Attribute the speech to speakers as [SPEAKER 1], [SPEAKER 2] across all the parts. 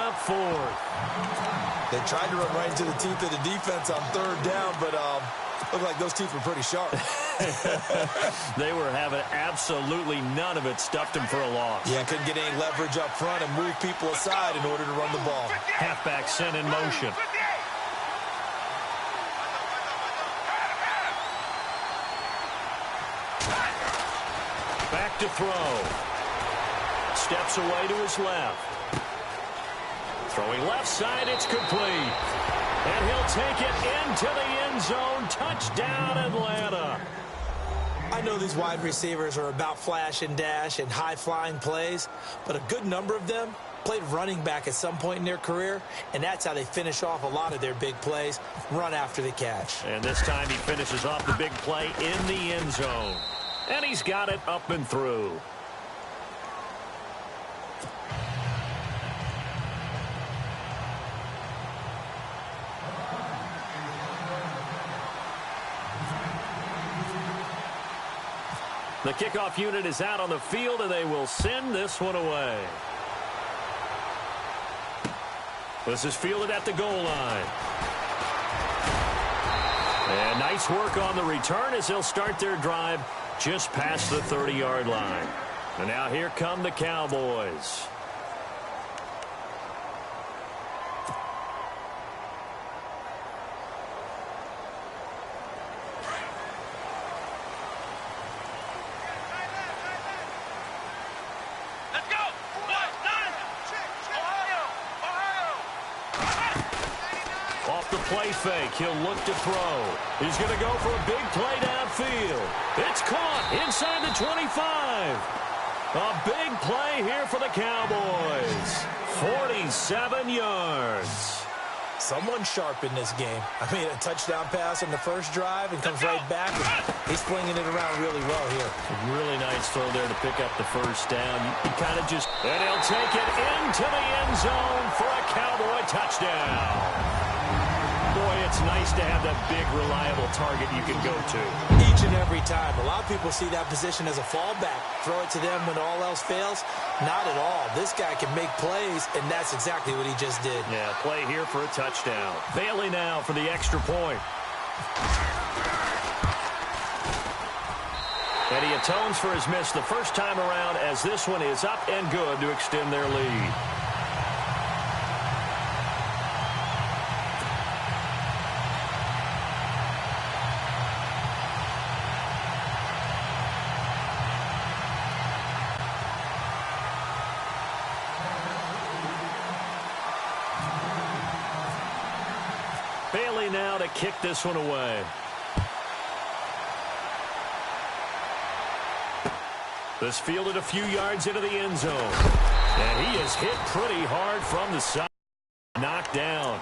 [SPEAKER 1] up fourth.
[SPEAKER 2] They tried to run right into the teeth of the defense on third down, but looked like those teeth were pretty sharp.
[SPEAKER 1] They were having absolutely none of it. Stuffed him for a loss.
[SPEAKER 2] Yeah, couldn't get any leverage up front and move people aside in order to run the ball.
[SPEAKER 1] Halfback sent in motion. Back to throw. Steps away to his left. Throwing left side, it's complete. And he'll take it into the end zone. Touchdown, Atlanta.
[SPEAKER 2] I know these wide receivers are about flash and dash and high-flying plays, but a good number of them played running back at some point in their career, and that's how they finish off a lot of their big plays, run after the catch.
[SPEAKER 1] And this time he finishes off the big play in the end zone. And he's got it up and through. The kickoff unit is out on the field, and they will send this one away. This is fielded at the goal line. And nice work on the return as they'll start their drive just past the 30-yard line. And now here come the Cowboys. Play fake. He'll look to throw. He's going to go for a big play downfield. It's caught inside the 25. A big play here for the Cowboys. 47 yards.
[SPEAKER 2] Someone sharp in this game. I mean, a touchdown pass on the first drive and comes right back. He's flinging it around really well here.
[SPEAKER 1] A really nice throw there to pick up the first down. He kind of just... And he'll take it into the end zone for a Cowboy touchdown. Boy, it's nice to have that big, reliable target you can go to.
[SPEAKER 2] Each and every time. A lot of people see that position as a fallback. Throw it to them when all else fails. Not at all. This guy can make plays, and that's exactly what he just did.
[SPEAKER 1] Yeah, play here for a touchdown. Bailey now for the extra point. And he atones for his miss the first time around as this one is up and good to extend their lead. Bailey now to kick this one away. This fielded a few yards into the end zone. And he is hit pretty hard from the side. Knocked down.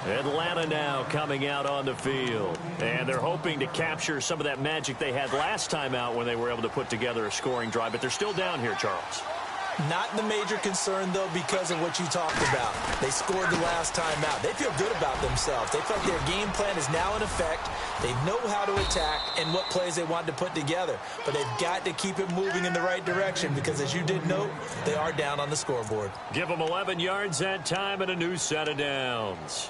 [SPEAKER 1] Atlanta now coming out on the field. And they're hoping to capture some of that magic they had last time out when they were able to put together a scoring drive. But they're still down here, Charles.
[SPEAKER 2] Not the major concern, though, because of what you talked about. They scored the last time out. They feel good about themselves. They feel like their game plan is now in effect. They know how to attack and what plays they want to put together. But they've got to keep it moving in the right direction because, as you did note, they are down on the scoreboard.
[SPEAKER 1] Give them 11 yards that time and a new set of downs.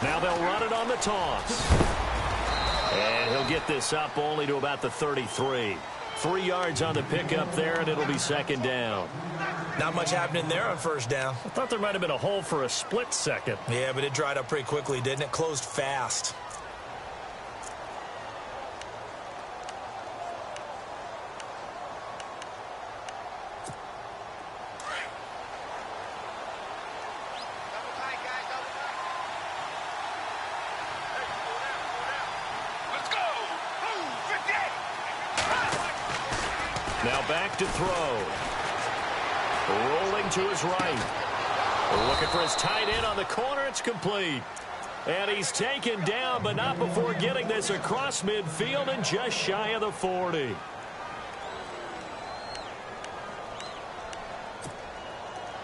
[SPEAKER 1] Now they'll run it on the toss. And he'll get this up only to about the 33. 3 yards on the pickup there, and it'll be second down.
[SPEAKER 2] Not much happening there on first down.
[SPEAKER 1] I thought there might have been a hole for a split second.
[SPEAKER 2] Yeah, but it dried up pretty quickly, didn't it? Closed fast.
[SPEAKER 1] Now back to throw. Rolling to his right. Looking for his tight end on the corner. It's complete. And he's taken down, but not before getting this across midfield and just shy of the 40.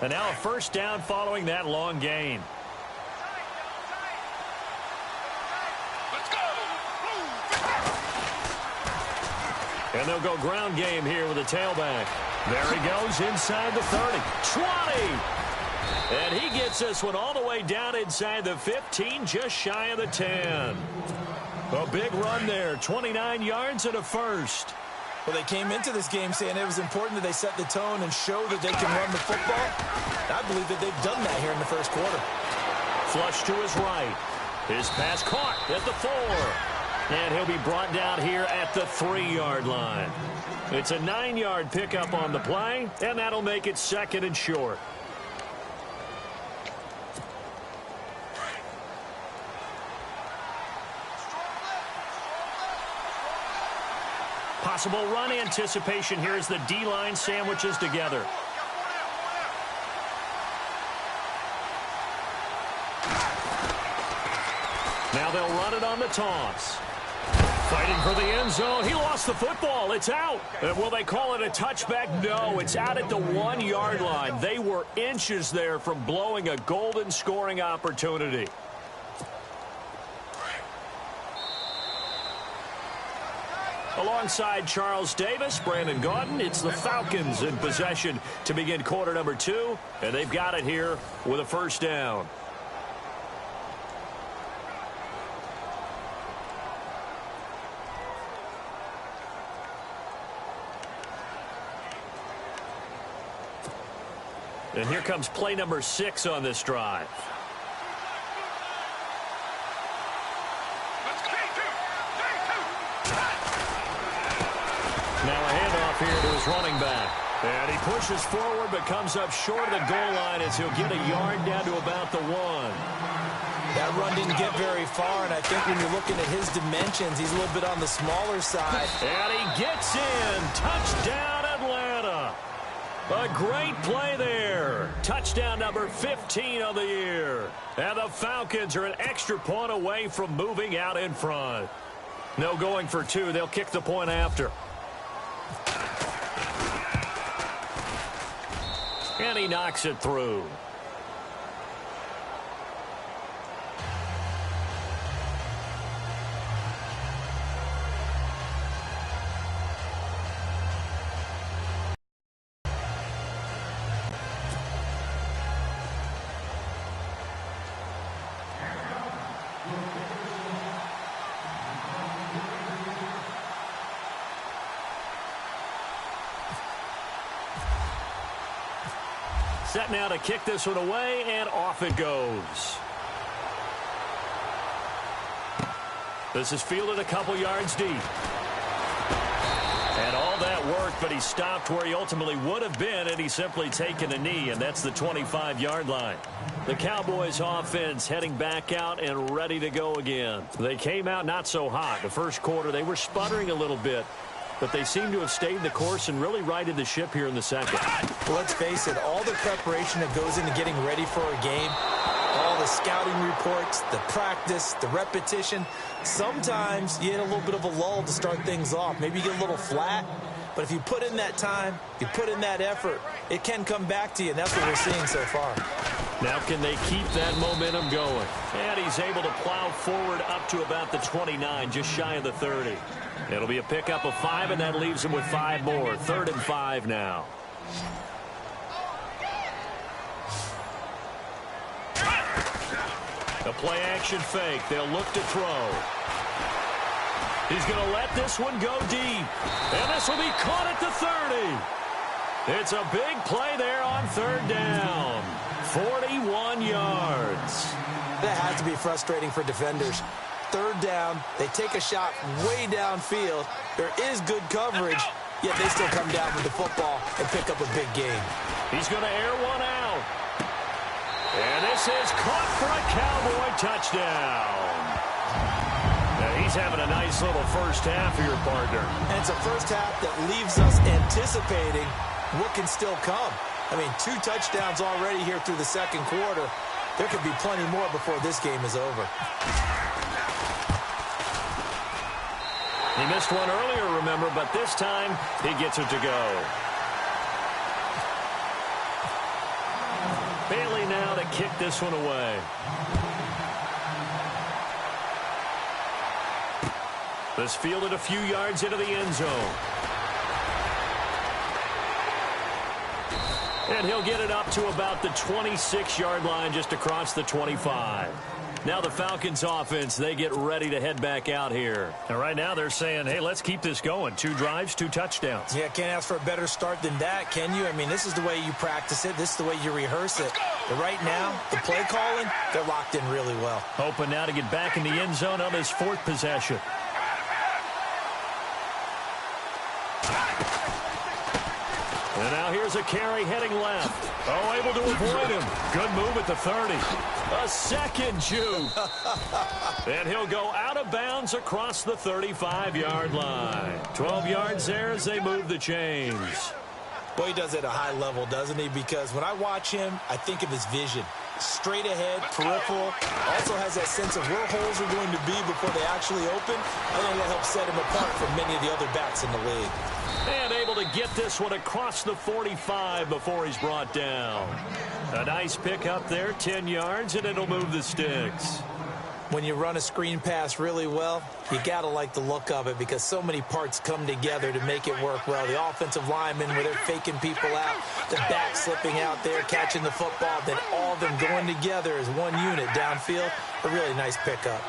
[SPEAKER 1] And now a first down following that long gain. And they'll go ground game here with a tailback. There he goes inside the 30. 20! And he gets this one all the way down inside the 15, just shy of the 10. A big run there, 29 yards and a first.
[SPEAKER 2] Well, they came into this game saying it was important that they set the tone and show that they can run the football. I believe that they've done that here in the first quarter.
[SPEAKER 1] Flush to his right. His pass caught at the 4. And he'll be brought down here at the 3-yard line. It's a 9-yard pickup on the play, and that'll make it second and short. Possible run anticipation here as the D-line sandwiches together. Now they'll run it on the toss. Fighting for the end zone. He lost the football. It's out. And will they call it a touchback? No, it's out at the 1-yard line. They were inches there from blowing a golden scoring opportunity. Alongside Charles Davis, Brandon Gaudin, it's the Falcons in possession to begin quarter number 2. And they've got it here with a first down. And here comes play number 6 on this drive. Now a handoff here to his running back. And he pushes forward but comes up short of the goal line as he'll get a yard down to about the 1.
[SPEAKER 2] That run didn't get very far, and I think when you're looking at his dimensions, he's a little bit on the smaller side.
[SPEAKER 1] And he gets in. Touchdown, Atlanta. A great play there. Touchdown number 15 on the year. And the Falcons are an extra point away from moving out in front. No going for 2. They'll kick the point after. And he knocks it through. Set now to kick this one away, and off it goes. This is fielded a couple yards deep. And all that work, but he stopped where he ultimately would have been, and he's simply taken a knee, and that's the 25-yard line. The Cowboys offense heading back out and ready to go again. They came out not so hot. The first quarter, they were sputtering a little bit, but they seem to have stayed the course and really righted the ship here in the second.
[SPEAKER 2] Well, let's face it, all the preparation that goes into getting ready for a game, all the scouting reports, the practice, the repetition, sometimes you hit a little bit of a lull to start things off. Maybe you get a little flat, but if you put in that time, you put in that effort, it can come back to you, and that's what we're seeing so far.
[SPEAKER 1] Now can they keep that momentum going? And he's able to plow forward up to about the 29, just shy of the 30. It'll be a pickup of 5, and that leaves him with 5 more. 3rd and 5 now. A play-action fake. They'll look to throw. He's going to let this one go deep. And this will be caught at the 30. It's a big play there on 3rd down. 41 yards.
[SPEAKER 2] That has to be frustrating for defenders. 3rd down, they take a shot way downfield. There is good coverage, yet they still come down with the football and pick up a big gain.
[SPEAKER 1] He's going to air one out. And this is caught for a Cowboy touchdown. Now he's having a nice little first half of your partner.
[SPEAKER 2] And it's a first half that leaves us anticipating what can still come. I mean, 2 touchdowns already here through the second quarter. There could be plenty more before this game is over.
[SPEAKER 1] He missed one earlier, remember, but this time he gets it to go. Bailey now to kick this one away. This fielded a few yards into the end zone. And he'll get it up to about the 26-yard line, just across the 25. Now the Falcons offense, they get ready to head back out here. And right now they're saying, hey, let's keep this going. 2 drives, 2 touchdowns.
[SPEAKER 2] Yeah, can't ask for a better start than that, can you? I mean, this is the way you practice it. This is the way you rehearse it. But right now, the play calling, they're locked in really well.
[SPEAKER 1] Hoping now to get back in the end zone on his 4th possession. And now here's a carry heading left. Oh, able to avoid him. Good move at the 30. A second juke. And he'll go out of bounds across the 35-yard line. 12 yards there as they move the chains.
[SPEAKER 2] Boy, he does it at a high level, doesn't he? Because when I watch him, I think of his vision. Straight ahead, peripheral. Also has that sense of where holes are going to be before they actually open. I think that helps set him apart from many of the other backs in the league.
[SPEAKER 1] And able to get this one across the 45 before he's brought down. A nice pickup there, 10 yards, and it'll move the sticks.
[SPEAKER 2] When you run a screen pass really well, you got to like the look of it because so many parts come together to make it work well. The offensive linemen, where they're faking people out, the back slipping out there, catching the football, then all of them going together as one unit downfield. A really nice pickup.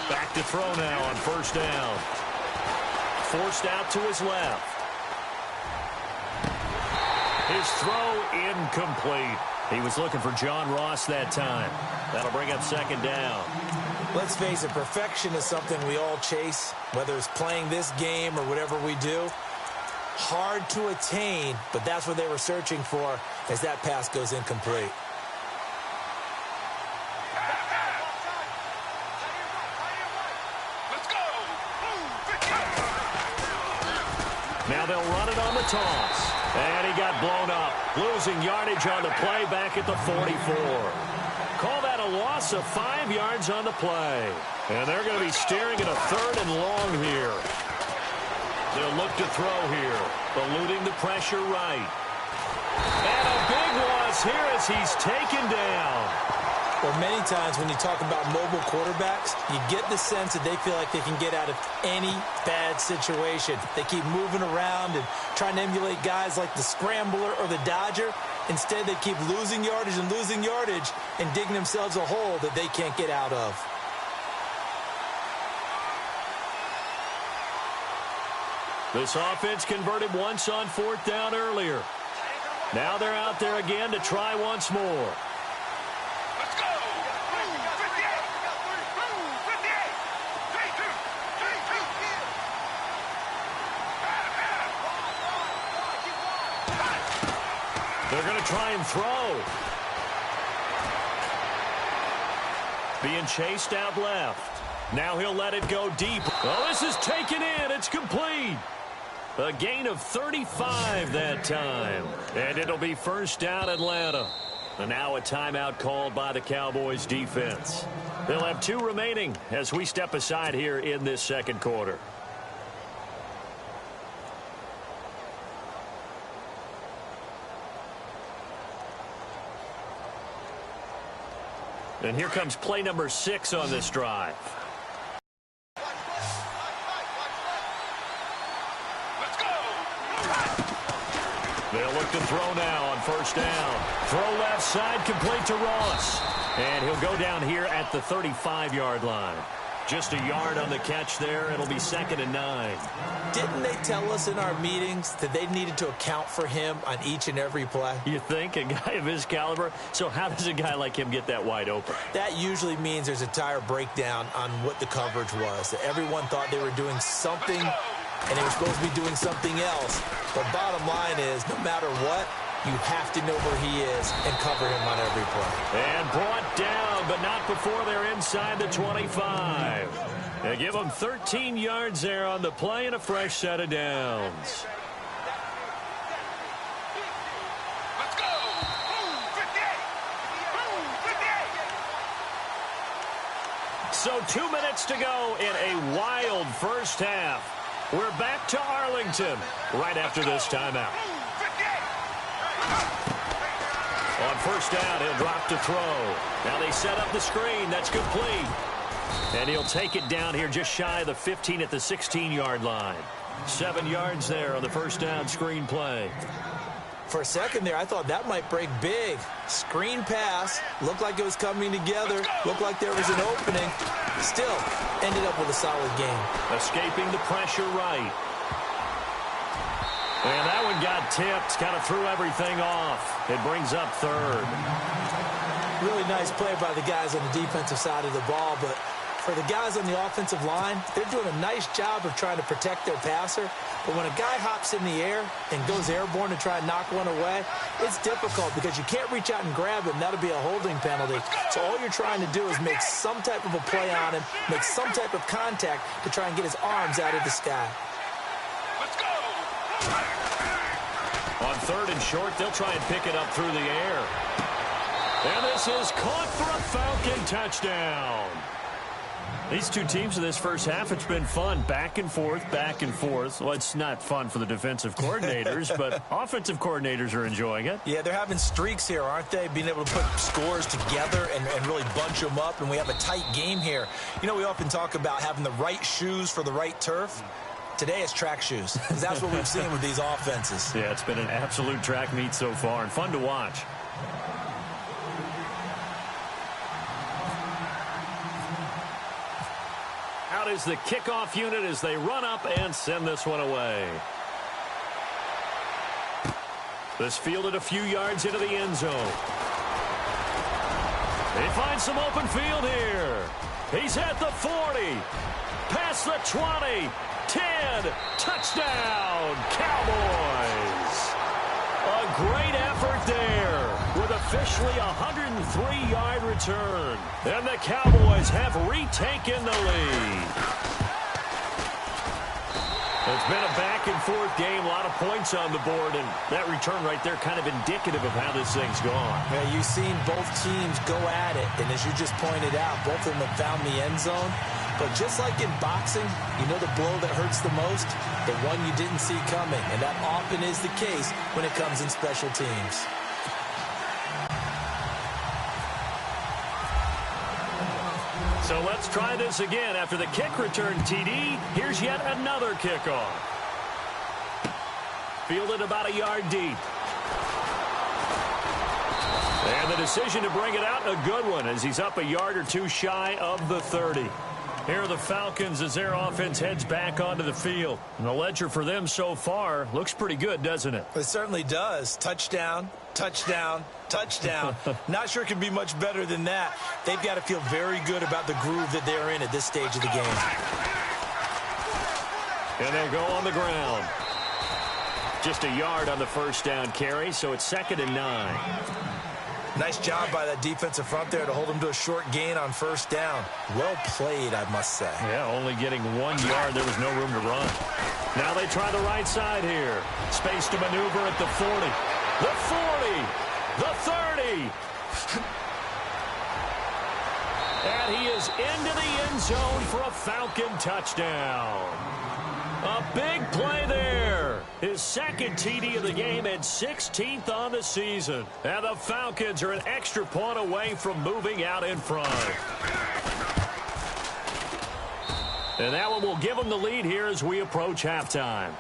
[SPEAKER 1] Back to throw now on first down. Forced out to his left. His throw incomplete. He was looking for John Ross that time. That'll bring up second down.
[SPEAKER 2] Let's face it, perfection is something we all chase, whether it's playing this game or whatever we do. Hard to attain, but that's what they were searching for as that pass goes incomplete.
[SPEAKER 1] Now they'll run it on the toss. And he got blown up. Losing yardage on the play back at the 44. Call that a loss of 5 yards on the play. And they're going to be staring at a 3rd and long here. They'll look to throw here. Eluding the pressure right. And a big loss here as he's taken down.
[SPEAKER 2] Well, many times when you talk about mobile quarterbacks, you get the sense that they feel like they can get out of any bad situation. They keep moving around and trying to emulate guys like the Scrambler or the Dodger. Instead, they keep losing yardage and digging themselves a hole that they can't get out of.
[SPEAKER 1] This offense converted once on 4th down earlier. Now they're out there again to try once more. They're going to try and throw. Being chased out left. Now he'll let it go deep. Oh, this is taken in. It's complete. A gain of 35 that time. And it'll be first down Atlanta. And now a timeout called by the Cowboys defense. They'll have 2 remaining as we step aside here in this second quarter. And here comes play number 6 on this drive. They'll look to throw now on first down. Throw left side, complete to Ross. And he'll go down here at the 35-yard line. Just a yard on the catch there. It'll be 2nd and 9.
[SPEAKER 2] Didn't they tell us in our meetings that they needed to account for him on each and every play?
[SPEAKER 1] You think? A guy of his caliber? So how does a guy like him get that wide open?
[SPEAKER 2] That usually means there's a tire breakdown on what the coverage was. That everyone thought they were doing something, and they were supposed to be doing something else. But bottom line is, no matter what, you have to know where he is and cover him on every play.
[SPEAKER 1] And brought down, but not before they're inside the 25. They give him 13 yards there on the play and a fresh set of downs.
[SPEAKER 3] Let's go! 58! 58!
[SPEAKER 1] So 2 minutes to go in a wild first half. We're back to Arlington right after this timeout. On first down, he'll drop to throw. Now they set up the screen. That's complete. And he'll take it down here just shy of the 15 at the 16-yard line. 7 yards there on the first down screen play.
[SPEAKER 2] For a second there, I thought that might break big. Screen pass. Looked like it was coming together. Looked like there was an opening. Still, ended up with a solid game.
[SPEAKER 1] Escaping the pressure right. And that one got tipped. Kind of threw everything off. It brings up third.
[SPEAKER 2] Really nice play by the guys on the defensive side of the ball, but for the guys on the offensive line, they're doing a nice job of trying to protect their passer. But when a guy hops in the air and goes airborne to try and knock one away, it's difficult because you can't reach out and grab him. That'll be a holding penalty. So all you're trying to do is make some type of a play on him, make some type of contact to try and get his arms out of the sky.
[SPEAKER 3] Let's go.
[SPEAKER 1] On third and short, they'll try and pick it up through the air. And this is caught for a Falcon touchdown. These two teams in this first half, it's been fun. Back and forth, back and forth. Well, it's not fun for the defensive coordinators, but offensive coordinators are enjoying it.
[SPEAKER 2] Yeah, they're having streaks here, aren't they? Being able to put scores together and really bunch them up, and we have a tight game here. You know, we often talk about having the right shoes for the right turf. Today it's track shoes, because that's what we've seen with these offenses.
[SPEAKER 1] Yeah, it's been an absolute track meet so far, and fun to watch. Out is the kickoff unit as they run up and send this one away. This fielded a few yards into the end zone. They find some open field here. He's at the 40. Past the 20. 10. Touchdown, Cowboys. A great effort there with officially a 103-yard return. And the Cowboys have retaken the lead. It's been a back-and-forth game, a lot of points on the board, and that return right there kind of indicative of how this thing's gone.
[SPEAKER 2] Yeah, you've seen both teams go at it, and as you just pointed out, both of them have found the end zone. But just like in boxing, you know the blow that hurts the most? The one you didn't see coming, and that often is the case when it comes in special teams.
[SPEAKER 1] So let's try this again. After the kick return, TD, here's yet another kickoff. Fielded about a yard deep. And the decision to bring it out, a good one, as he's up a yard or two shy of the 30. Here are the Falcons as their offense heads back onto the field. And the ledger for them so far looks pretty good, doesn't it?
[SPEAKER 2] It certainly does. Touchdown, touchdown, touchdown. Not sure it can be much better than that. They've got to feel very good about the groove that they're in at this stage of the game.
[SPEAKER 1] And they'll go on the ground. Just a yard on the first down carry, so it's 2nd and 9.
[SPEAKER 2] Nice job by that defensive front there to hold them to a short gain on first down. Well played, I must say.
[SPEAKER 1] Yeah, only getting 1 yard. There was no room to run. Now they try the right side here. Space to maneuver at the 40. The 40. The 30. And he is into the end zone for a Falcon touchdown. A big play there. His second TD of the game and 16th on the season. And the Falcons are an extra point away from moving out in front. And that one will give them the lead here as we approach halftime.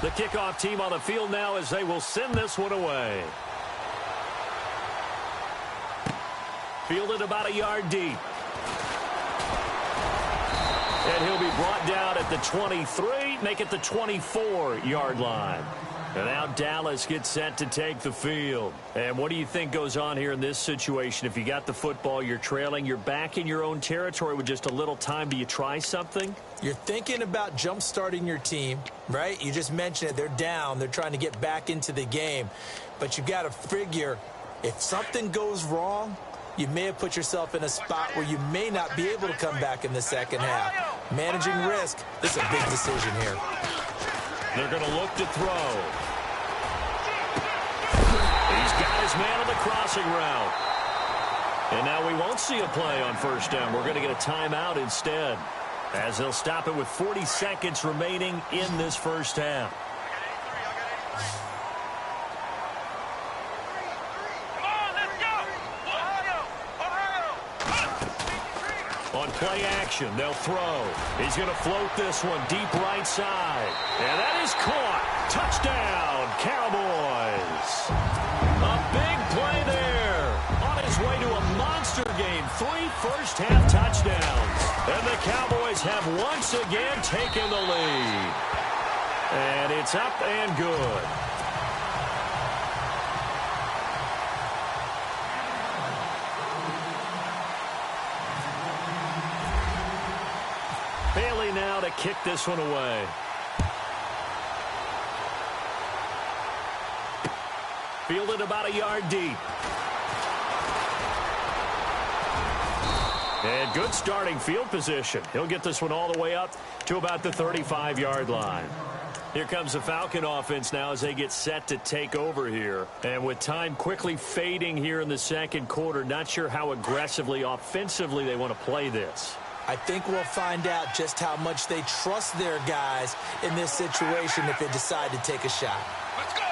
[SPEAKER 1] The kickoff team on the field now as they will send this one away. Fielded about a yard deep. And he'll be brought down at the 23, make it the 24-yard line. And now Dallas gets set to take the field. And what do you think goes on here in this situation? If you got the football, you're trailing, you're back in your own territory with just a little time. Do you try something?
[SPEAKER 2] You're thinking about jump-starting your team, right? You just mentioned it. They're down. They're trying to get back into the game. But you got to figure if something goes wrong, you may have put yourself in a spot where you may not be able to come back in the second half. Managing risk. This is a big decision here.
[SPEAKER 1] They're going to look to throw. He's got his man on the crossing route. And now we won't see a play on first down. We're going to get a timeout instead, as they'll stop it with 40 seconds remaining in this first half. On play action, they'll throw. He's going to float this one deep right side. And that is caught. Touchdown, Cowboys. A big play there. On his way to a monster game. 3 first-half touchdowns. And the Cowboys have once again taken the lead. And it's up and good. Bailey now to kick this one away. Fielded about a yard deep. And good starting field position. He'll get this one all the way up to about the 35-yard line. Here comes the Falcon offense now as they get set to take over here. And with time quickly fading here in the second quarter, not sure how aggressively, offensively they want to play this.
[SPEAKER 2] I think we'll find out just how much they trust their guys in this situation if they decide to take a shot.
[SPEAKER 3] Let's go!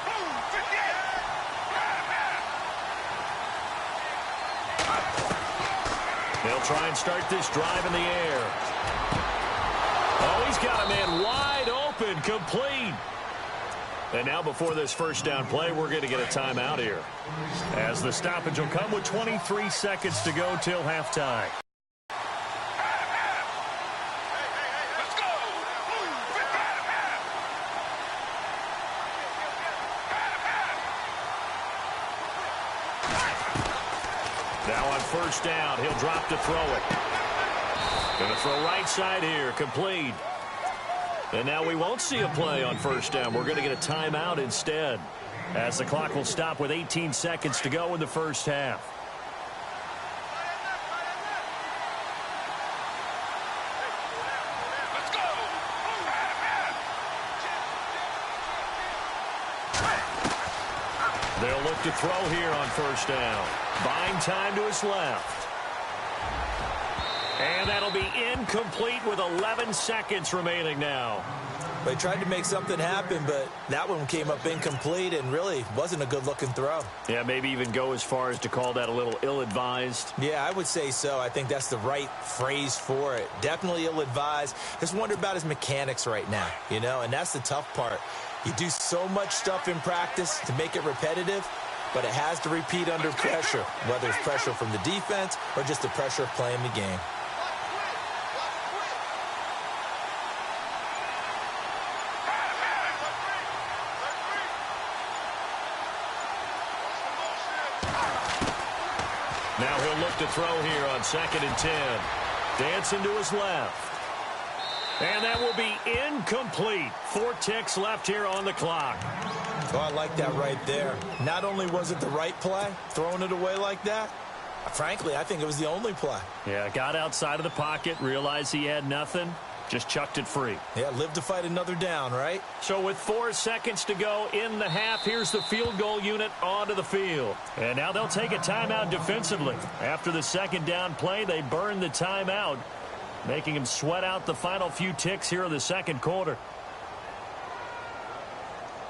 [SPEAKER 3] Boom! 58!
[SPEAKER 1] They'll try and start this drive in the air. Oh, he's got a man wide open, complete. And now before this first down play, we're going to get a timeout here, as the stoppage will come with 23 seconds to go till halftime. Now on first down, he'll drop to throw it. Going to throw right side here, complete. And now we won't see a play on first down. We're going to get a timeout instead, as the clock will stop with 18 seconds to go in the first half.
[SPEAKER 3] Let's go!
[SPEAKER 1] They'll look to throw here on first down. Buying time to his left. And that'll be incomplete with 11 seconds remaining now.
[SPEAKER 2] They tried to make something happen, but that one came up incomplete and really wasn't a good-looking throw.
[SPEAKER 1] Yeah, maybe even go as far as to call that a little ill-advised.
[SPEAKER 2] Yeah, I would say so. I think that's the right phrase for it. Definitely ill-advised. Just wonder about his mechanics right now, you know, and that's the tough part. You do so much stuff in practice to make it repetitive, but it has to repeat under pressure, whether it's pressure from the defense or just the pressure of playing the game.
[SPEAKER 1] Now he'll look to throw here on 2nd and 10. Dancing to his left. And that will be incomplete. 4 ticks left here on the clock.
[SPEAKER 2] Oh, I like that right there. Not only was it the right play, throwing it away like that, frankly, I think it was the only play.
[SPEAKER 1] Yeah, got outside of the pocket, realized he had nothing, just chucked it free.
[SPEAKER 2] Yeah, live to fight another down, right?
[SPEAKER 1] So with 4 seconds to go in the half, here's the field goal unit onto the field. And now they'll take a timeout defensively. After the second down play, they burn the timeout, making him sweat out the final few ticks here in the second quarter.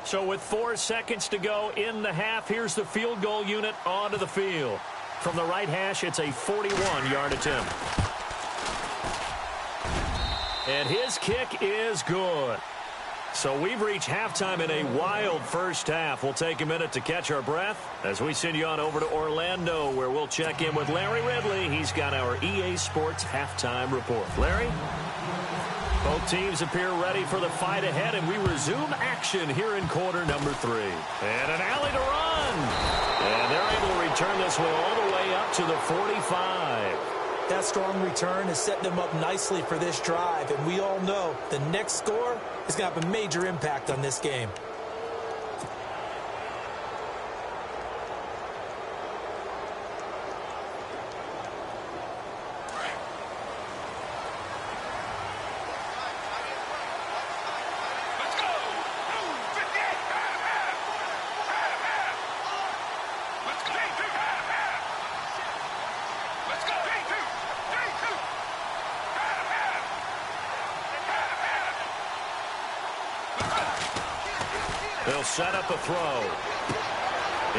[SPEAKER 1] So with 4 seconds to go in the half, here's the field goal unit onto the field. From the right hash, it's a 41-yard attempt. And his kick is good. So we've reached halftime in a wild first half. We'll take a minute to catch our breath as we send you on over to Orlando, where we'll check in with Larry Ridley. He's got our EA Sports halftime report. Larry? Both teams appear ready for the fight ahead, and we resume action here in quarter number 3. And an alley to run. And they're able to return this one all the way up to the 45.
[SPEAKER 2] That strong return has set them up nicely for this drive, and we all know the next score is going to have a major impact on this game.
[SPEAKER 1] He'll set up a throw.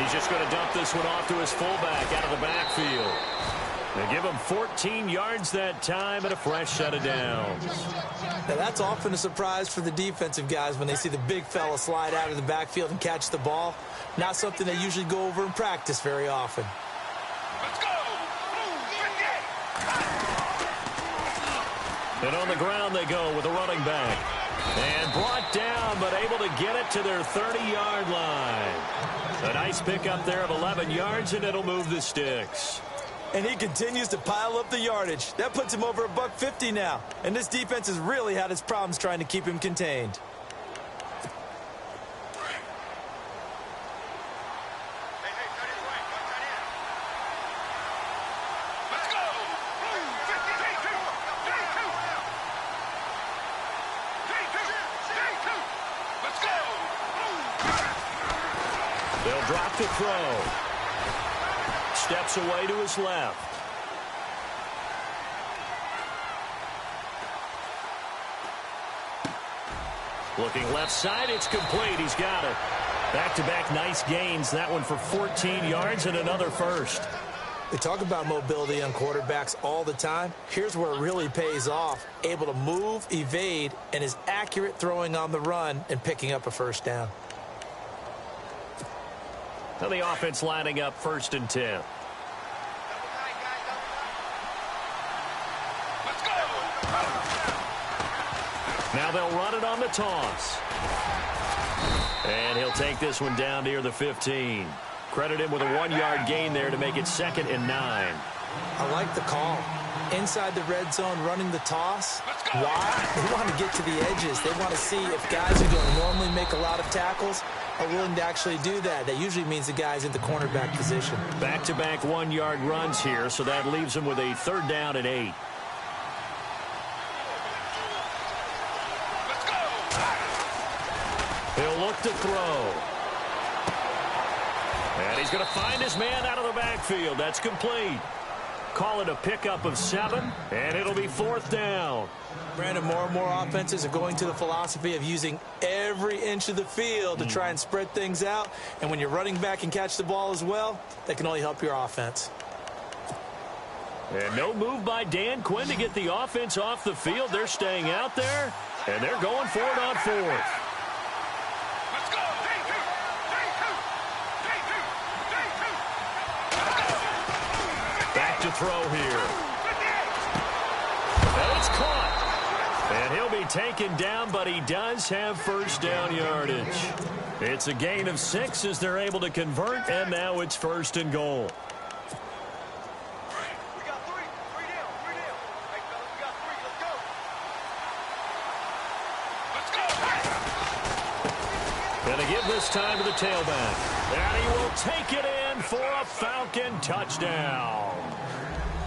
[SPEAKER 1] He's just going to dump this one off to his fullback out of the backfield. They give him 14 yards that time and a fresh set of downs.
[SPEAKER 2] Now that's often a surprise for the defensive guys when they see the big fella slide out of the backfield and catch the ball. Not something they usually go over in practice very often.
[SPEAKER 3] Let's go.
[SPEAKER 1] And on the ground they go with a running back. And brought down, but able to get it to their 30-yard line. A nice pickup there of 11 yards, and it'll move the sticks.
[SPEAKER 2] And he continues to pile up the yardage. That puts him over $150 now. And this defense has really had its problems trying to keep him contained.
[SPEAKER 3] Let's go. Let's go.
[SPEAKER 1] They'll drop the throw. Steps away to his left. Looking left side, it's complete. He's got it. Back-to-back nice gains. That one for 14 yards and another first.
[SPEAKER 2] They talk about mobility on quarterbacks all the time. Here's where it really pays off. Able to move, evade, and is accurate throwing on the run and picking up a first down.
[SPEAKER 1] Now the offense lining up 1st and 10. Now they'll run it on the toss. And he'll take this one down near the 15. Credit him with a 1-yard gain there to make it 2nd and 9.
[SPEAKER 2] I like the call. Inside the red zone, running the toss. Why? They want to get to the edges. They want to see if guys who don't normally make a lot of tackles are willing to actually do that. That usually means the guy's in the cornerback position.
[SPEAKER 1] Back-to-back 1-yard runs here, so that leaves him with a 3rd down and 8. He'll look to throw. And he's going to find his man out of the backfield. That's complete. Call it a pickup of 7, and it'll be 4th down.
[SPEAKER 2] Brandon, more and more offenses are going to the philosophy of using every inch of the field to try and spread things out. And when you're running back and catch the ball as well, that can only help your offense.
[SPEAKER 1] And no move by Dan Quinn to get the offense off the field. They're staying out there, and they're going for it on 4th. To throw here. And it's caught. And he'll be taken down, but he does have 1st down yardage. It's a gain of 6 as they're able to convert, and now it's 1st and goal.
[SPEAKER 3] We got 3. 3 down. 3 down. Hey, fellas, we got 3. Let's go. Let's go.
[SPEAKER 1] Gonna give this time to the tailback. And he will take it in for a Falcon touchdown.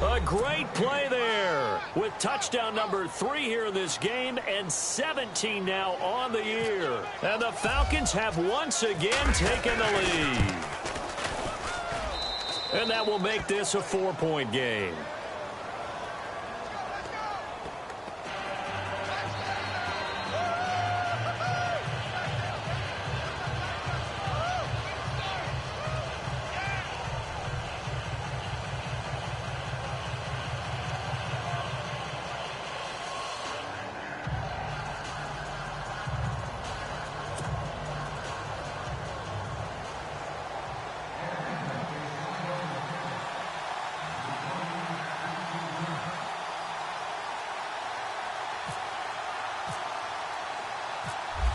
[SPEAKER 1] A great play there with touchdown number 3 here in this game and 17 now on the year. And the Falcons have once again taken the lead. And that will make this a 4-point game.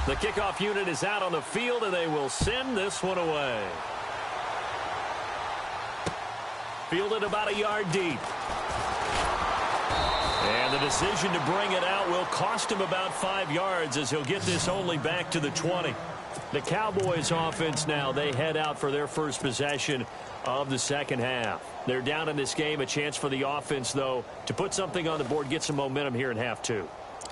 [SPEAKER 1] The kickoff unit is out on the field, and they will send this one away. Fielded about a yard deep. And the decision to bring it out will cost him about 5 yards as he'll get this only back to the 20. The Cowboys offense now, they head out for their first possession of the 2nd half. They're down in this game. A chance for the offense, though, to put something on the board, get some momentum here in half 2.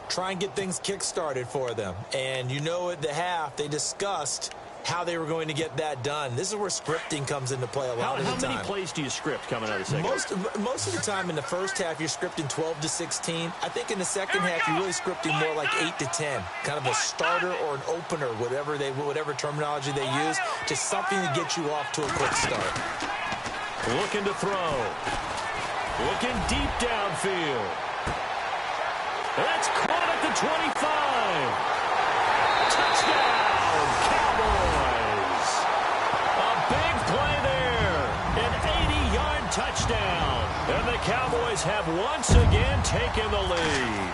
[SPEAKER 2] Try and get things kick-started for them. And you know at the half, they discussed how they were going to get that done. This is where scripting comes into play a lot of the time.
[SPEAKER 1] How many plays do you script coming out of the second?
[SPEAKER 2] Most of the time in the first half, you're scripting 12 to 16. I think in the second half, you're really scripting more like 8 to 10. Kind of a starter or an opener, whatever terminology they use. Just something to get you off to a quick start.
[SPEAKER 1] Looking to throw. Looking deep downfield. That's caught at the 25. Touchdown, Cowboys. A big play there. An 80-yard touchdown. And the Cowboys have once again taken the lead.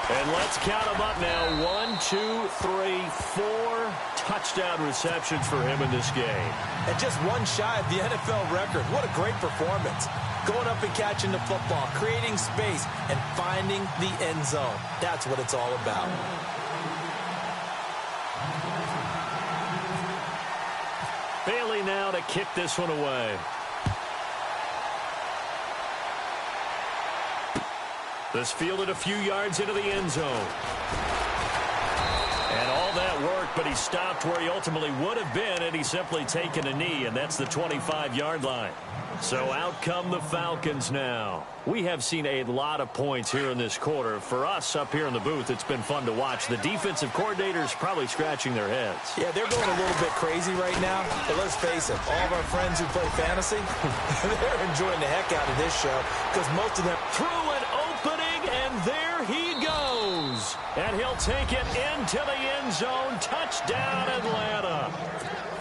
[SPEAKER 1] And let's count them up now. 1, 2, 3, 4 touchdown receptions for him in this game.
[SPEAKER 2] And just one shy of the NFL record. What a great performance. Going up and catching the football, creating space, and finding the end zone. That's what it's all about.
[SPEAKER 1] Bailey now to kick this one away. This fielded a few yards into the end zone. And all that work, but he stopped where he ultimately would have been had he simply taken a knee, and that's the 25-yard line. So out come the Falcons now. We have seen a lot of points here in this quarter. For us up here in the booth, it's been fun to watch. The defensive coordinators probably scratching their heads.
[SPEAKER 2] Yeah, they're going a little bit crazy right now. But let's face it, all of our friends who play fantasy, they're enjoying the heck out of this show because most of them
[SPEAKER 1] threw an opening, and there he goes. And he'll take it into the end zone. Touchdown, Atlanta.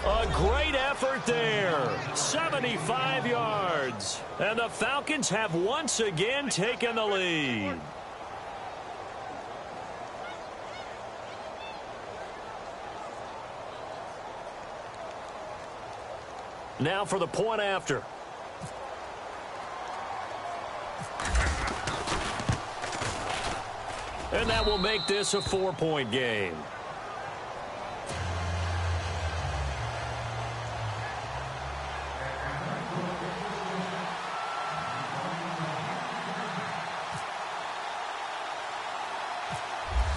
[SPEAKER 1] A great effort there. 75 yards. And the Falcons have once again taken the lead. Now for the point after. And that will make this a 4-point game.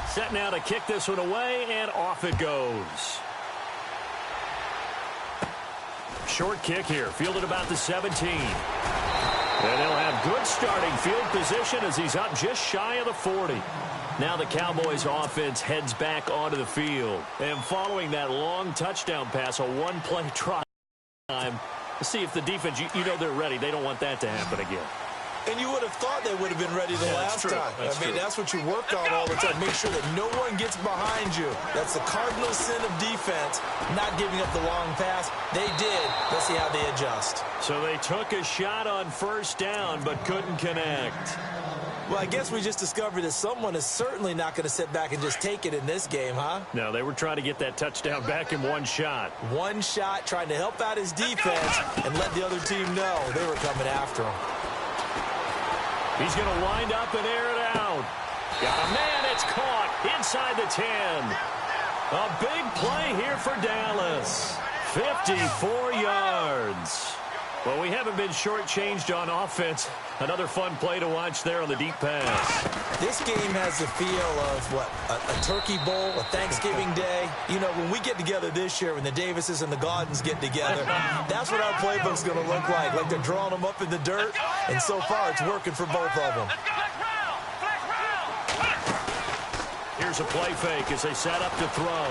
[SPEAKER 1] Set now to kick this one away, and off it goes. Short kick here, fielded about the 17. And he'll have good starting field position as he's up just shy of the 40. Now the Cowboys offense heads back onto the field. And following that long touchdown pass, a one-play try time. See if the defense, you know they're ready. They don't want that to happen again.
[SPEAKER 2] And you would have thought they would have been ready the last time. That's what you work on all the time. Make sure that no one gets behind you. That's the cardinal sin of defense, not giving up the long pass. They did. Let's see how they adjust.
[SPEAKER 1] So they took a shot on first down, but couldn't connect.
[SPEAKER 2] Well, I guess we just discovered that someone is certainly not going to sit back and just take it in this game, huh?
[SPEAKER 1] No, they were trying to get that touchdown back in one shot.
[SPEAKER 2] One shot, trying to help out his defense and let the other team know they were coming after him.
[SPEAKER 1] He's going to wind up and air it out. Got a man, it's caught inside the 10. A big play here for Dallas. 54 yards. Well, we haven't been shortchanged on offense. Another fun play to watch there on the deep pass.
[SPEAKER 2] This game has the feel of, a turkey bowl, a Thanksgiving day. You know, when we get together this year, when the Davises and the Gaudens get together, that's what our playbook's going to look like. Like they're drawing them up in the dirt, and so far it's working for both of them.
[SPEAKER 1] Here's a play fake as they set up to throw.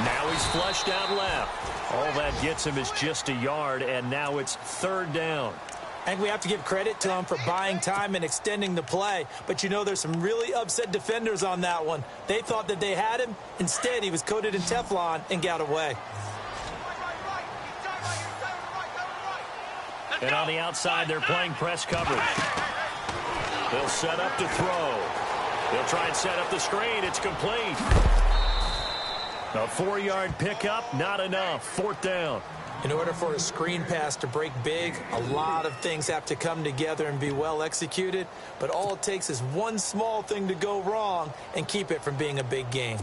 [SPEAKER 1] Now he's flushed out left. All that gets him is just a yard, and now it's third down.
[SPEAKER 2] I think we have to give credit to him for buying time and extending the play. But, you know, there's some really upset defenders on that one. They thought that they had him. Instead, he was coated in Teflon and got away.
[SPEAKER 1] And on the outside, they're playing press coverage. They'll set up to throw. They'll try and set up the screen. It's complete. A 4-yard pickup, not enough. Fourth down.
[SPEAKER 2] In order for a screen pass to break big, a lot of things have to come together and be well executed. But all it takes is one small thing to go wrong and keep it from being a big game.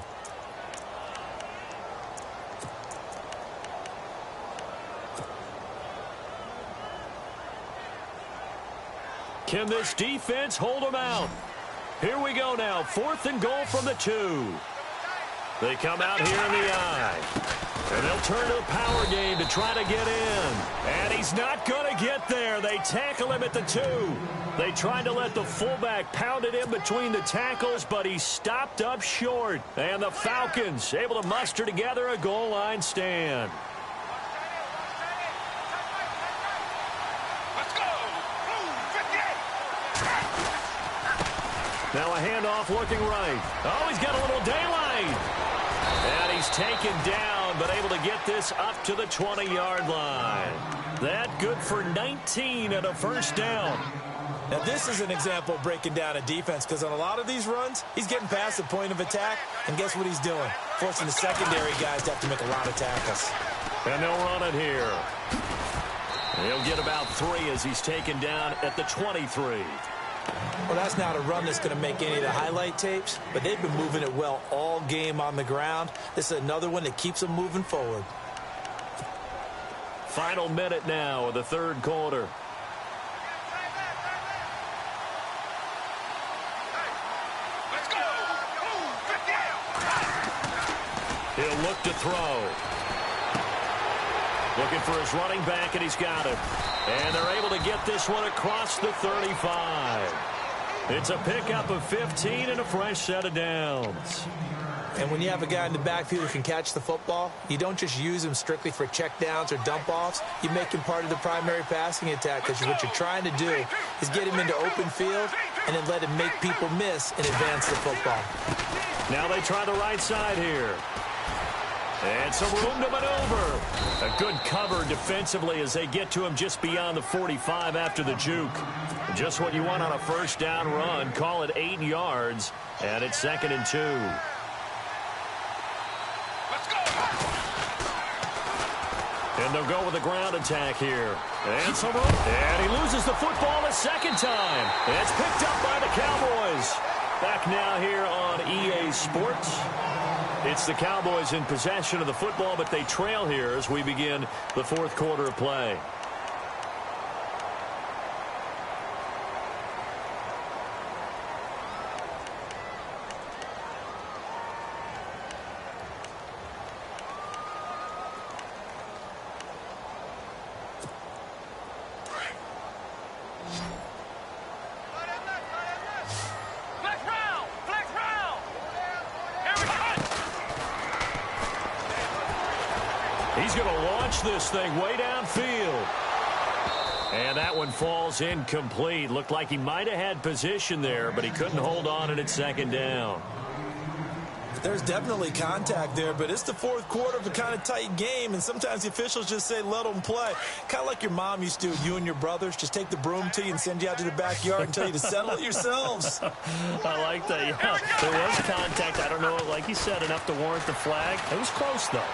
[SPEAKER 1] Can this defense hold them out? Here we go now. 4th and goal from the 2. They come out here in the eye. And they'll turn to a power game to try to get in. And he's not going to get there. They tackle him at the 2. They tried to let the fullback pound it in between the tackles, but he stopped up short. And the Falcons able to muster together a goal line stand.
[SPEAKER 3] Let's go. Blue 58.
[SPEAKER 1] Now a handoff looking right. Oh, he's got a little daylight. And he's taken down, but able to get this up to the 20-yard line. That good for 19 and a first down.
[SPEAKER 2] Now, this is an example of breaking down a defense, because on a lot of these runs, he's getting past the point of attack, and guess what he's doing? Forcing the secondary guys to have to make a lot of tackles.
[SPEAKER 1] And they'll run it here. He'll get about 3 as he's taken down at the 23.
[SPEAKER 2] Well, that's not a run that's going to make any of the highlight tapes, but they've been moving it well all game on the ground. This is another one that keeps them moving forward.
[SPEAKER 1] Final minute now of the third quarter.
[SPEAKER 3] Let's go. Blue 58.
[SPEAKER 1] He'll look to throw. Looking for his running back, and he's got it. And they're able to get this one across the 35. It's a pickup of 15 and a fresh set of downs.
[SPEAKER 2] And when you have a guy in the backfield who can catch the football, you don't just use him strictly for checkdowns or dump-offs. You make him part of the primary passing attack, because what you're trying to do is get him into open field and then let him make people miss and advance the football.
[SPEAKER 1] Now they try the right side here. And some room to maneuver. A good cover defensively as they get to him just beyond the 45 after the juke. Just what you want on a first down run. Call it 8 yards. And it's 2nd and 2.
[SPEAKER 3] Let's go.
[SPEAKER 1] And they'll go with a ground attack here. And some room. And he loses the football a second time. And it's picked up by the Cowboys. Back now here on EA Sports. It's the Cowboys in possession of the football, but they trail here as we begin the fourth quarter of play. He's going to launch this thing way downfield. And that one falls incomplete. Looked like he might have had position there, but he couldn't hold on, and it's 2nd down.
[SPEAKER 2] There's definitely contact there, but it's the fourth quarter of a kind of tight game, and sometimes the officials just say, let them play. Kind of like your mom used to do with you and your brothers. Just take the broom to you and send you out to the backyard and tell you to settle it yourselves.
[SPEAKER 1] I like that, yeah. There was contact. I don't know, like you said, enough to warrant the flag. It was close, though.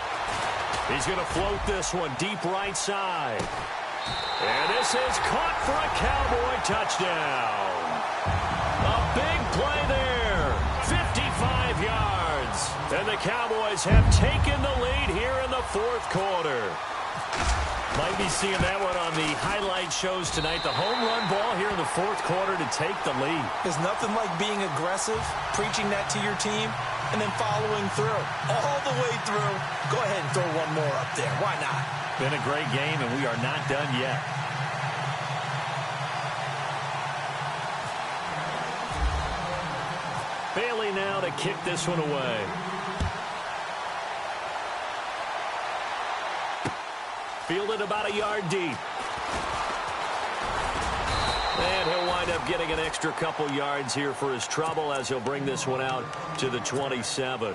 [SPEAKER 1] He's going to float this one deep right side. And this is caught for a Cowboy touchdown. A big play there. 55 yards. And the Cowboys have taken the lead here in the fourth quarter. Might be seeing that one on the highlight shows tonight. The home run ball here in the fourth quarter to take the lead.
[SPEAKER 2] There's nothing like being aggressive, preaching that to your team, and then following through. All the way through. Go ahead and throw one more up there. Why not?
[SPEAKER 1] Been a great game, and we are not done yet. Bailey now to kick this one away. Fielded about a yard deep. And he'll wind up getting an extra couple yards here for his trouble as he'll bring this one out to the 27.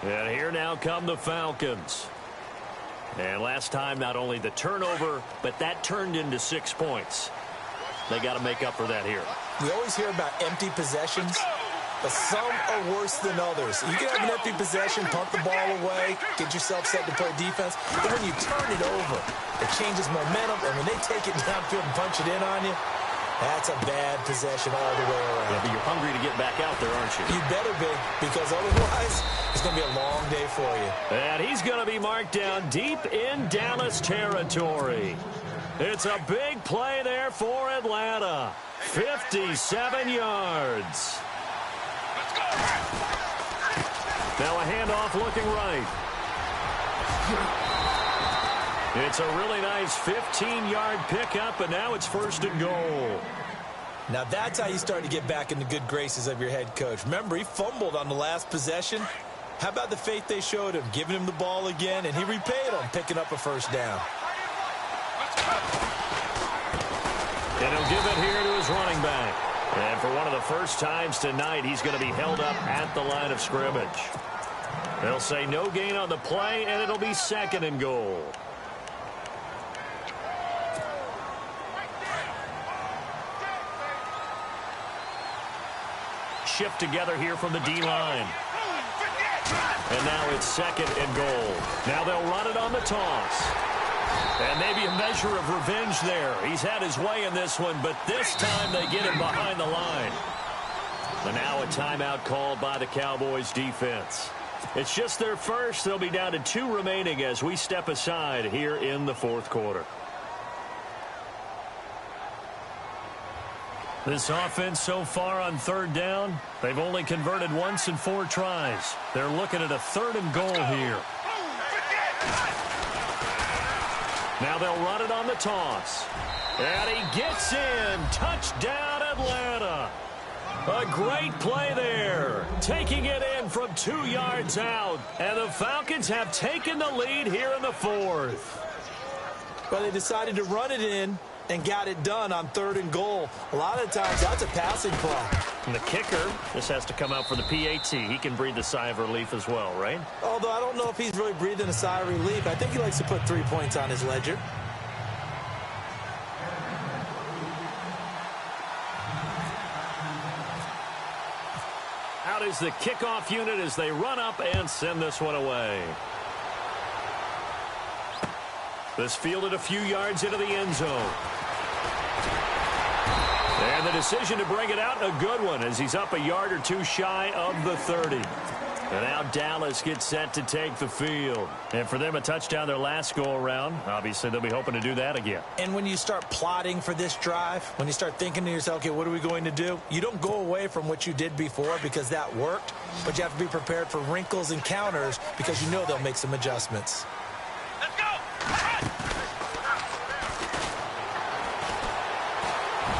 [SPEAKER 1] And here now come the Falcons. And last time, not only the turnover, but that turned into 6 points. They got to make up for that here.
[SPEAKER 2] We always hear about empty possessions, but some are worse than others. You can have an empty possession, punt the ball away, get yourself set to play defense. But when you turn it over, it changes momentum, and when they take it downfield and punch it in on you, that's a bad possession all the way around.
[SPEAKER 1] Yeah, but you're hungry to get back out there, aren't you?
[SPEAKER 2] You better be, because otherwise it's going to be a long day for you.
[SPEAKER 1] And he's going to be marked down deep in Dallas territory. It's a big play there for Atlanta. 57 yards. Now a handoff looking right. It's a really nice 15-yard pickup, and now it's first and goal.
[SPEAKER 2] Now that's how you start to get back in the good graces of your head coach. Remember, he fumbled on the last possession. How about the faith they showed him, giving him the ball again, and he repaid them, picking up a first down.
[SPEAKER 1] And he'll give it here to his running back. And for one of the first times tonight, he's going to be held up at the line of scrimmage. They'll say no gain on the play, and it'll be second and goal. Shift together here from the D-line. And now it's second and goal. Now they'll run it on the toss. And maybe a measure of revenge there. He's had his way in this one, but this time they get him behind the line. And now a timeout called by the Cowboys defense. It's just their first. They'll be down to 2 remaining as we step aside here in the fourth quarter. This offense so far on third down, they've only converted once in 4 tries. They're looking at a third and goal here. Now they'll run it on the toss. And he gets in. Touchdown, Atlanta. A great play there. Taking it in from 2 yards out. And the Falcons have taken the lead here in the fourth.
[SPEAKER 2] Well, they decided to run it in and got it done on third and goal. A lot of times, that's a passing play.
[SPEAKER 1] And the kicker, this has to come out for the PAT. He can breathe a sigh of relief as well, right?
[SPEAKER 2] Although I don't know if he's really breathing a sigh of relief. I think he likes to put 3 points on his ledger.
[SPEAKER 1] Out is the kickoff unit as they run up and send this one away. This fielded a few yards into the end zone. And the decision to bring it out, a good one, as he's up a yard or 2 shy of the 30. And now Dallas gets set to take the field. And for them, a touchdown their last go-around. Obviously, they'll be hoping to do that again.
[SPEAKER 2] And when you start plotting for this drive, when you start thinking to yourself, okay, what are we going to do? You don't go away from what you did before because that worked, but you have to be prepared for wrinkles and counters because you know they'll make some adjustments.
[SPEAKER 3] Let's go!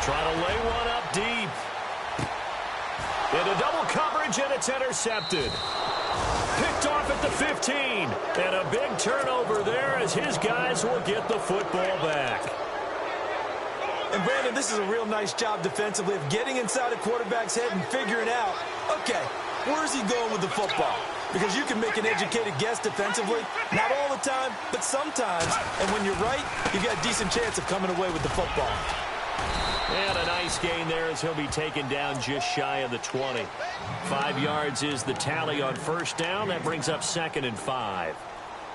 [SPEAKER 1] Trying to lay one up deep. Into double coverage, and it's intercepted. Picked off at the 15. And a big turnover there as his guys will get the football back.
[SPEAKER 2] And, Brandon, this is a real nice job defensively of getting inside a quarterback's head and figuring out, okay, where's he going with the football? Because you can make an educated guess defensively. Not all the time, but sometimes. And when you're right, you've got a decent chance of coming away with the football.
[SPEAKER 1] And a nice gain there as he'll be taken down just shy of the 20. 5 yards is the tally on first down. That brings up second and 5.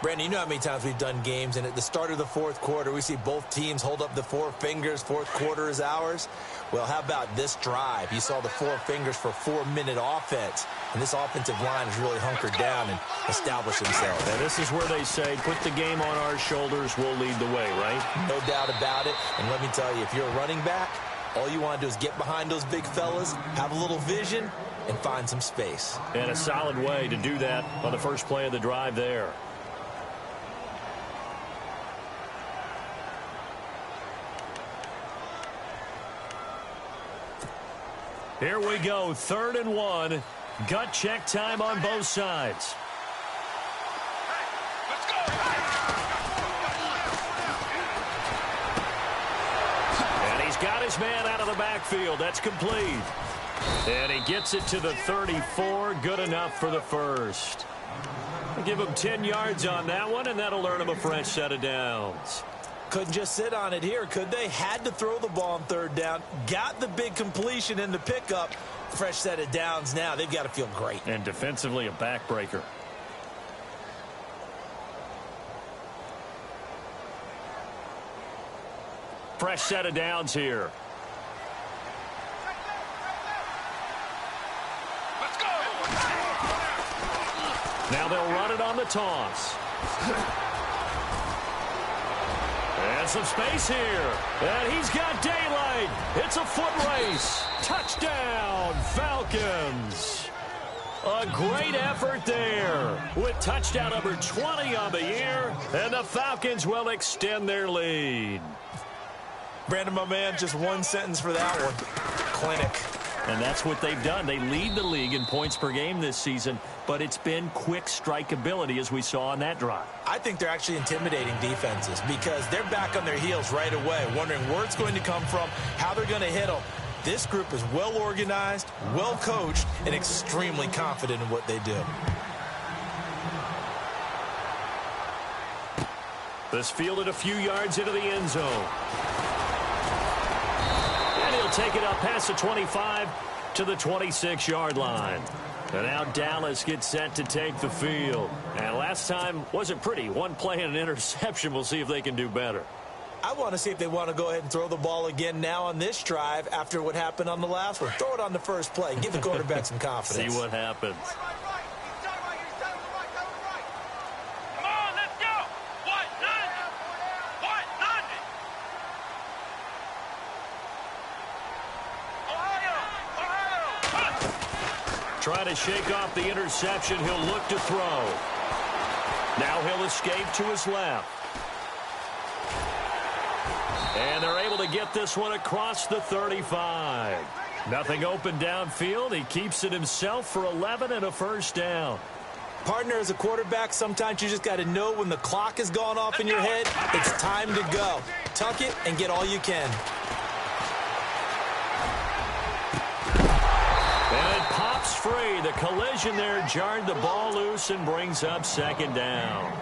[SPEAKER 2] Brandon, you know how many times we've done games, and at the start of the fourth quarter, we see both teams hold up the 4 fingers, fourth quarter is ours. Well, how about this drive? You saw the 4 fingers for 4-minute offense, and this offensive line has really hunkered down and established themselves.
[SPEAKER 1] And this is where they say, put the game on our shoulders, we'll lead the way, right?
[SPEAKER 2] No doubt about it, and let me tell you, if you're a running back, all you want to do is get behind those big fellas, have a little vision, and find some space.
[SPEAKER 1] And a solid way to do that on the first play of the drive there. Here we go, 3rd and 1. Gut check time on both sides.
[SPEAKER 3] Let's go!
[SPEAKER 1] And he's got his man out of the backfield. That's complete. And he gets it to the 34. Good enough for the first. We'll give him 10 yards on that one, and that'll earn him a fresh set of downs.
[SPEAKER 2] Couldn't just sit on it here, could they? Had to throw the ball on 3rd down. Got the big completion in the pickup. Fresh set of downs now. They've got to feel great.
[SPEAKER 1] And defensively, a backbreaker. Fresh set of downs here.
[SPEAKER 3] Let's go!
[SPEAKER 1] Now they'll run it on the toss. And some space here. And he's got daylight. It's a foot race. Touchdown, Falcons. A great effort there with touchdown number 20 on the year, and the Falcons will extend their lead.
[SPEAKER 2] Brandon, my man, just one sentence for that one. Clinic.
[SPEAKER 1] And that's what they've done. They lead the league in points per game this season, but it's been quick strikeability as we saw on that drive.
[SPEAKER 2] I think they're actually intimidating defenses because they're back on their heels right away, wondering where it's going to come from, how they're going to hit them. This group is well organized, well coached, and extremely confident in what they do.
[SPEAKER 1] This fielded a few yards into the end zone. And he'll take it up past the 25 to the 26-yard line. And now Dallas gets set to take the field. And last time wasn't pretty. One play and an interception. We'll see if they can do better.
[SPEAKER 2] I want to see if they want to go ahead and throw the ball again now on this drive after what happened on the last one. Throw it on the first play. Give the quarterback some confidence.
[SPEAKER 1] See what happens.
[SPEAKER 3] Come on, let's go. What? London. What? London. Ohio.
[SPEAKER 1] Trying to shake off the interception. He'll look to throw. Now he'll escape to his left. And they're able to get this one across the 35. Nothing open downfield. He keeps it himself for 11 and a first down.
[SPEAKER 2] Partner, as a quarterback, sometimes you just got to know when the clock has gone off in your head, it's time to go. Tuck it and get all you can.
[SPEAKER 1] And it pops free. The collision there jarred the ball loose and brings up second down.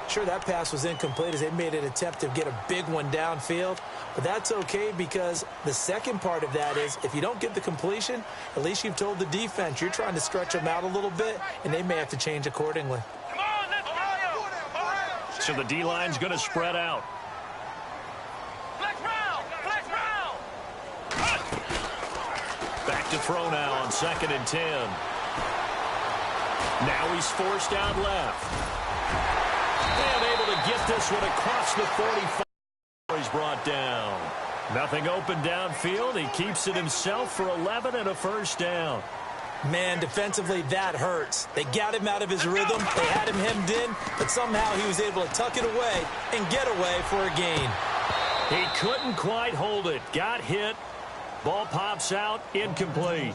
[SPEAKER 2] Sure, that pass was incomplete as they made an attempt to get a big one downfield, but that's okay because the second part of that is if you don't get the completion, at least you've told the defense you're trying to stretch them out a little bit, and they may have to change accordingly.
[SPEAKER 3] Come on, let's go.
[SPEAKER 1] So the D-line's going to spread out.
[SPEAKER 3] Flex round. Flex round.
[SPEAKER 1] Back to throw now on 2nd and 10. Now he's forced out left. And able to get this one across the 45. He's brought down. Nothing open downfield. He keeps it himself for 11 and a first down.
[SPEAKER 2] Man, defensively, that hurts. They got him out of his rhythm. They had him hemmed in, but somehow he was able to tuck it away and get away for a gain.
[SPEAKER 1] He couldn't quite hold it. Got hit. Ball pops out. Incomplete.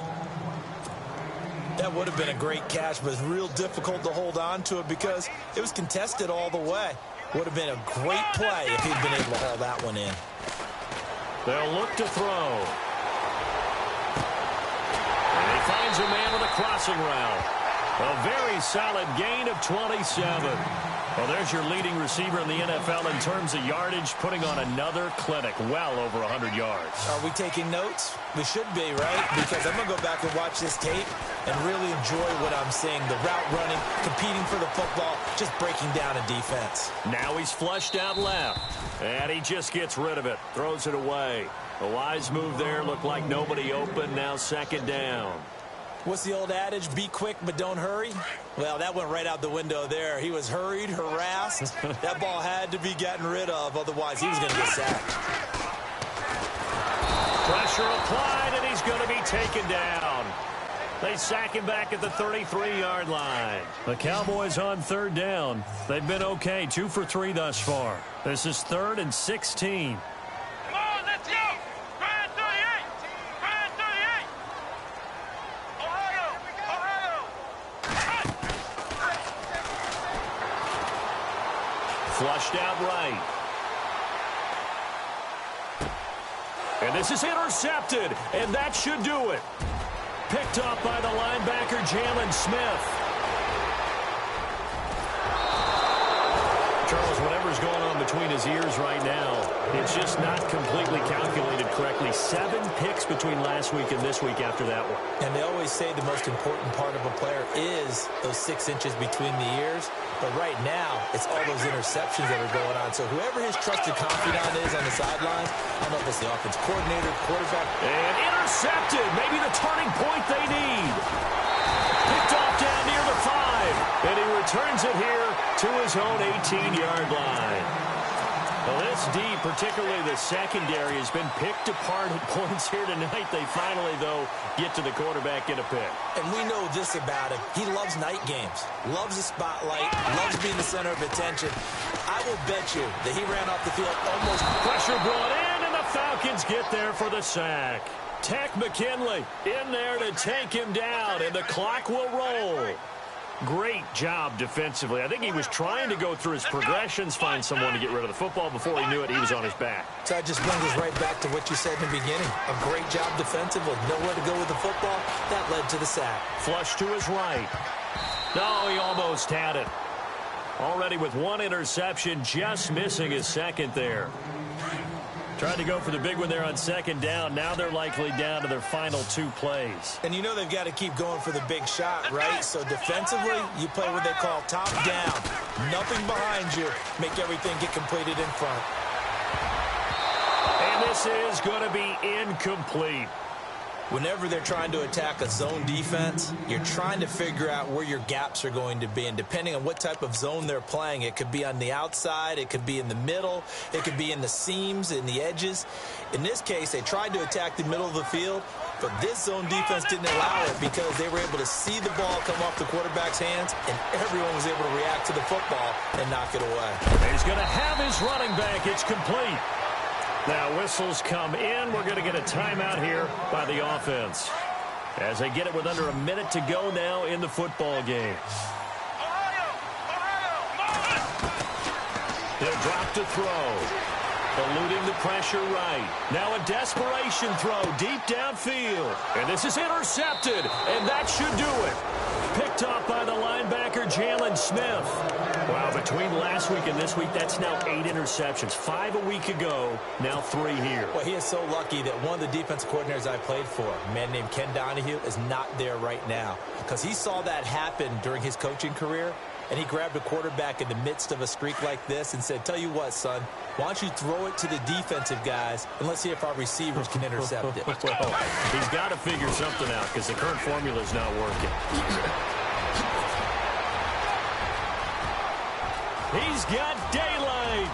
[SPEAKER 2] That would have been a great catch, but it's real difficult to hold on to it because it was contested all the way. Would have been a great play if he'd been able to haul that one in.
[SPEAKER 1] They'll look to throw. And he finds a man with a crossing route. A very solid gain of 27. Well, there's your leading receiver in the NFL in terms of yardage, putting on another clinic, well over 100 yards.
[SPEAKER 2] Are we taking notes? We should be, right? Because I'm going to go back and watch this tape and really enjoy what I'm seeing. The route running, competing for the football, just breaking down a defense.
[SPEAKER 1] Now he's flushed out left, and he just gets rid of it, throws it away. A wise move there, looked like nobody open, now 2nd down.
[SPEAKER 2] What's the old adage? Be quick, but don't hurry. Well, that went right out the window there. He was hurried, harassed. That ball had to be gotten rid of, otherwise he was going to get sacked.
[SPEAKER 1] Pressure applied, and he's going to be taken down. They sack him back at the 33-yard line. The Cowboys on 3rd down. They've been okay, 2 for 3 thus far. This is 3rd and 16.
[SPEAKER 3] Come on, let's go. Grand 38. Grand 38. Ohio.
[SPEAKER 1] Flushed out right. And this is intercepted, and that should do it. Picked up by the linebacker, Jalen Smith. Charles, whatever's going on between his ears right now, it's just not completely calculated correctly. 7 picks between last week and this week after that one.
[SPEAKER 2] And they always say the most important part of a player is those 6 inches between the ears. But right now, it's all those interceptions that are going on. So whoever his trusted confidant is on the sidelines, I don't know if it's the offensive coordinator, quarterback.
[SPEAKER 1] And intercepted. Maybe the turning point they need. Picked off down near the 5. And he returns it here to his own 18-yard line. Well, this D, particularly the secondary, has been picked apart at points here tonight. They finally, though, get to the quarterback in a pick.
[SPEAKER 2] And we know this about him. He loves night games, loves the spotlight, loves being the center of attention. I will bet you that he ran off the field almost.
[SPEAKER 1] Pressure brought in, and the Falcons get there for the sack. Tech McKinley in there to take him down, and the clock will roll. Great job defensively. I think he was trying to go through his progressions, find someone to get rid of the football. Before he knew it, he was on his back.
[SPEAKER 2] So that just brings us right back to what you said in the beginning. A great job defensively. Nowhere to go with the football. That led to the sack.
[SPEAKER 1] Flush to his right. No, he almost had it. Already with one interception, just missing his second there. Tried to go for the big one there on second down. Now they're likely down to their final 2 plays.
[SPEAKER 2] And you know they've got to keep going for the big shot, right? So defensively, you play what they call top down. Nothing behind you. Make everything get completed in front.
[SPEAKER 1] And this is going to be incomplete.
[SPEAKER 2] Whenever they're trying to attack a zone defense, you're trying to figure out where your gaps are going to be. And depending on what type of zone they're playing, it could be on the outside, it could be in the middle, it could be in the seams, in the edges. In this case, they tried to attack the middle of the field, but this zone defense didn't allow it because they were able to see the ball come off the quarterback's hands, and everyone was able to react to the football and knock it away.
[SPEAKER 1] He's going to have his running back. It's complete. Now whistles come in. We're going to get a timeout here by the offense as they get it with under a minute to go now in the football game. He'll drop to throw. Eluding the pressure right. Now a desperation throw deep downfield. And this is intercepted, and that should do it. Picked off by the linebacker, Jalen Smith. Wow, between last week and this week, that's now 8 interceptions. 5 a week ago, now 3 here.
[SPEAKER 2] Well, he is so lucky that one of the defensive coordinators I played for, a man named Ken Donahue, is not there right now. Because he saw that happen during his coaching career, and he grabbed a quarterback in the midst of a streak like this and said, tell you what, son, why don't you throw it to the defensive guys, and let's see if our receivers can intercept it.
[SPEAKER 1] Well, he's got to figure something out because the current formula is not working. He's got daylight.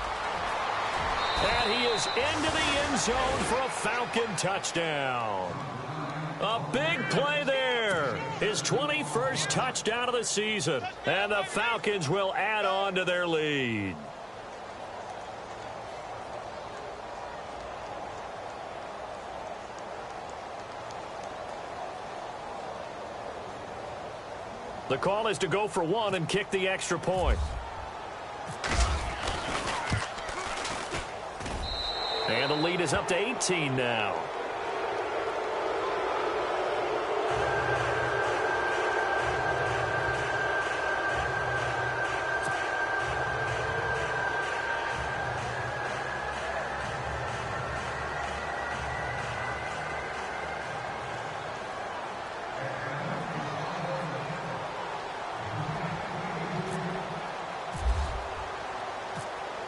[SPEAKER 1] And he is into the end zone for a Falcon touchdown. A big play there. His 21st touchdown of the season. And the Falcons will add on to their lead. The call is to go for 1 and kick the extra point. And the lead is up to 18 now.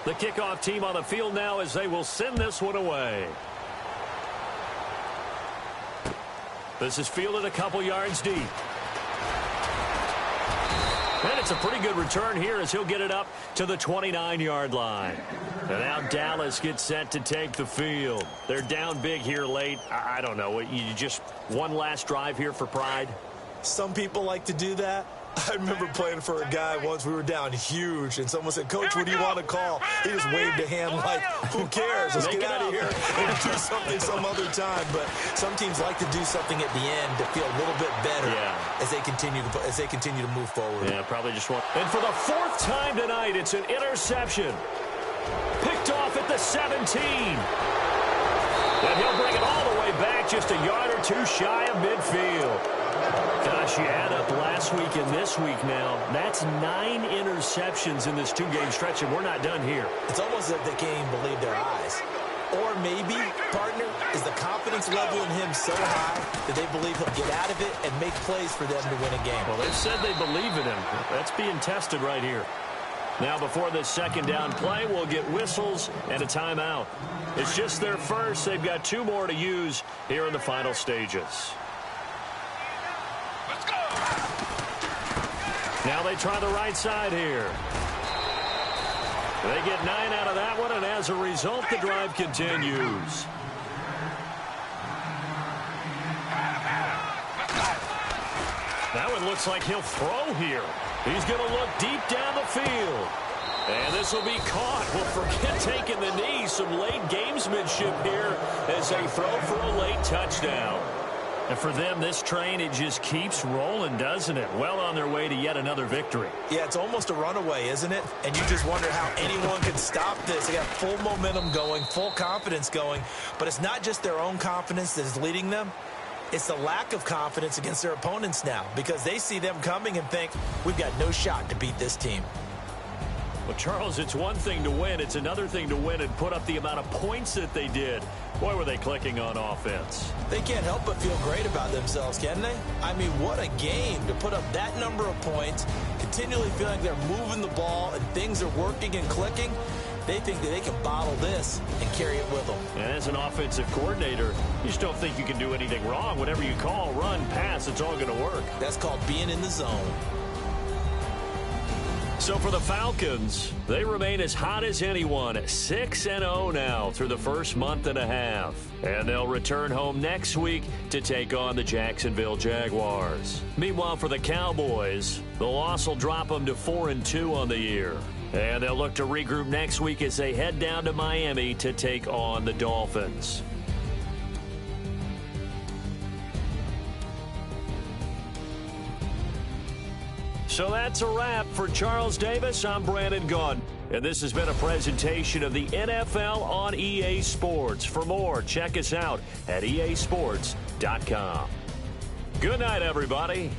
[SPEAKER 1] The kickoff team on the field now as they will send this one away. This is fielded a couple yards deep. And it's a pretty good return here as he'll get it up to the 29-yard line. And now Dallas gets set to take the field. They're down big here late. I don't know. You just one last drive here for pride?
[SPEAKER 2] Some people like to do that. I remember playing for a guy once. We were down huge, and someone said, Coach, what do you want to call? He just waved a hand like, who cares? Let's get out of here and do something some other time. But some teams like to do something at the end to feel a little bit better as they continue to move forward.
[SPEAKER 1] Yeah, probably just want. And for the 4th time tonight, it's an interception. Picked off at the 17. And he'll bring it all the way back just a yard or 2 shy of midfield. Gosh, you add up last week and this week now. That's 9 interceptions in this 2-game stretch, and we're not done here.
[SPEAKER 2] It's almost like they can't even believe their eyes. Or maybe, partner, is the confidence level in him so high that they believe he'll get out of it and make plays for them to win a game.
[SPEAKER 1] Well, they've said they believe in him. That's being tested right here. Now, before this second down play, we'll get whistles and a timeout. It's just their first. They've got 2 more to use here in the final stages. Now they try the right side here. They get 9 out of that one, and as a result, the drive continues. That one looks like he'll throw here. He's going to look deep down the field. And this will be caught. Well, forget taking the knee. Some late gamesmanship here as they throw for a late touchdown. And for them, this train, it just keeps rolling, doesn't it? Well on their way to yet another victory.
[SPEAKER 2] Yeah, it's almost a runaway, isn't it? And you just wonder how anyone can stop this. They got full momentum going, full confidence going. But it's not just their own confidence that is leading them. It's the lack of confidence against their opponents now because they see them coming and think, we've got no shot to beat this team.
[SPEAKER 1] Well, Charles, it's one thing to win. It's another thing to win and put up the amount of points that they did. Boy, were they clicking on offense.
[SPEAKER 2] They can't help but feel great about themselves, can they? I mean, what a game to put up that number of points, continually feeling like they're moving the ball and things are working and clicking. They think that they can bottle this and carry it with them.
[SPEAKER 1] And as an offensive coordinator, you just don't think you can do anything wrong. Whatever you call, run, pass, it's all going to work.
[SPEAKER 2] That's called being in the zone.
[SPEAKER 1] So for the Falcons, they remain as hot as anyone, 6-0 now through the first month and a half. And they'll return home next week to take on the Jacksonville Jaguars. Meanwhile, for the Cowboys, the loss will drop them to 4-2 on the year. And they'll look to regroup next week as they head down to Miami to take on the Dolphins. So that's a wrap. For Charles Davis, I'm Brandon Gunn. And this has been a presentation of the NFL on EA Sports. For more, check us out at easports.com. Good night, everybody.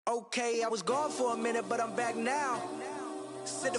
[SPEAKER 4] Okay, I was gone for a minute, but I'm back now. Sit